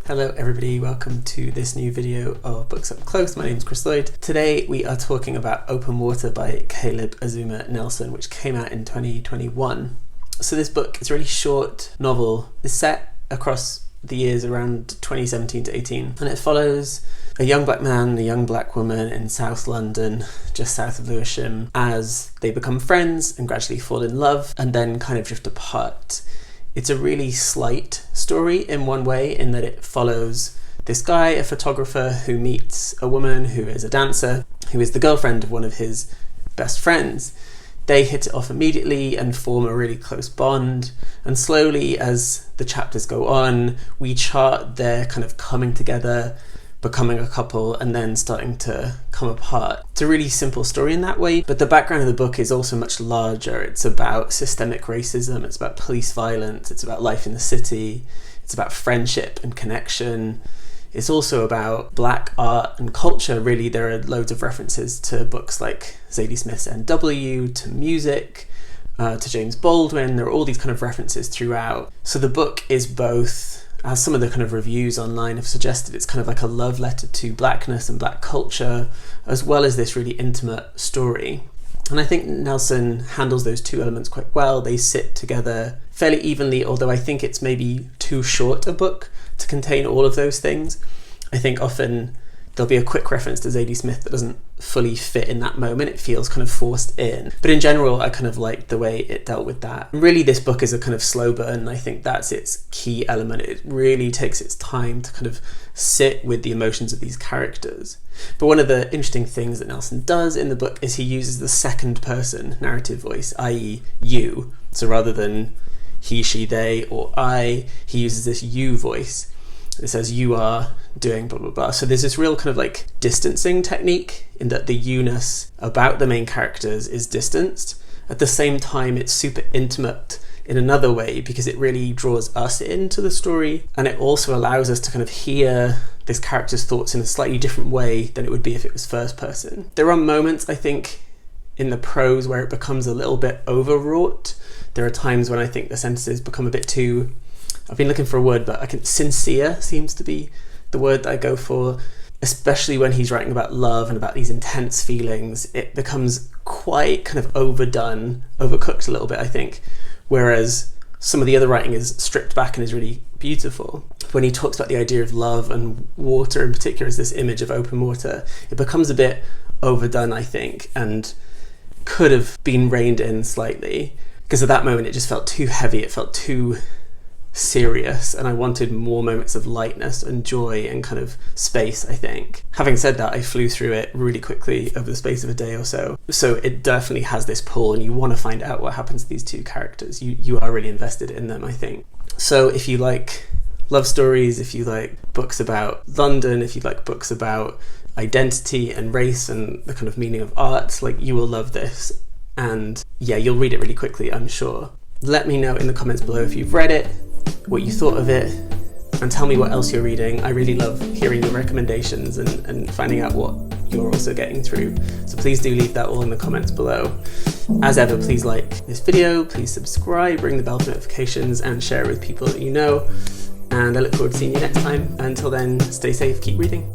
Hello everybody, welcome to this new video of Books Up Close. My name's Lloyd. Today we are talking about Open Water by Caleb Azumah Nelson, which came out in 2021. So this book is a really short novel. It's set across the years around 2017 to 18, and it follows a young black man and a young black woman in South London, just south of Lewisham, as they become friends and gradually fall in love and then kind of drift apart. It's a really slight story in one way, in that it follows this guy, a photographer, who meets a woman who is a dancer, who is the girlfriend of one of his best friends. They hit it off immediately and form a really close bond. And slowly, as the chapters go on, we chart their kind of coming together, becoming a couple, and then starting to come apart. It's a really simple story in that way, but the background of the book is also much larger. It's about systemic racism, it's about police violence, it's about life in the city, it's about friendship and connection. It's also about black art and culture, really. There are loads of references to books like Zadie Smith's N.W., to music, to James Baldwin. There are all these kind of references throughout. So the book is both, as some of the kind of reviews online have suggested, it's kind of like a love letter to blackness and black culture, as well as this really intimate story. And I think Nelson handles those two elements quite well. They sit together fairly evenly, although I think it's maybe too short a book to contain all of those things. I think often there'll be a quick reference to Zadie Smith that doesn't fully fit in that moment. It feels kind of forced in. But in general, I kind of liked the way it dealt with that. Really, this book is a kind of slow burn. I think that's its key element. It really takes its time to kind of sit with the emotions of these characters. But one of the interesting things that Nelson does in the book is he uses the second person narrative voice, i.e. you. So rather than he, she, they, or I, he uses this you voice. It says you are doing blah blah blah. So there's this real kind of like distancing technique, in that the you-ness about the main characters is distanced. At the same time, it's super intimate in another way, because it really draws us into the story, and it also allows us to kind of hear this character's thoughts in a slightly different way than it would be if it was first person. There are moments, I think, in the prose where it becomes a little bit overwrought. There are times when I think the sentences become a bit too, I've been looking for a word, but sincere seems to be the word that I go for, especially when he's writing about love and about these intense feelings. It becomes quite kind of overdone, overcooked a little bit, I think, whereas some of the other writing is stripped back and is really beautiful. When he talks about the idea of love and water in particular as this image of open water, it becomes a bit overdone, I think, and could have been reined in slightly, because at that moment it just felt too heavy, it felt too serious, and I wanted more moments of lightness and joy and kind of space, I think. Having said that, I flew through it really quickly over the space of a day or so. So it definitely has this pull, and you want to find out what happens to these two characters. You are really invested in them, I think. So if you like love stories, if you like books about London, if you like books about identity and race and the kind of meaning of art, like, you will love this. And yeah, you'll read it really quickly, I'm sure. Let me know in the comments below if you've read it, what you thought of it, and tell me what else you're reading. I really love hearing your recommendations and finding out what you're also getting through. So please do leave that all in the comments below. As ever, please like this video, please subscribe, ring the bell for notifications, and share it with people that you know. And I look forward to seeing you next time. Until then, stay safe, keep reading.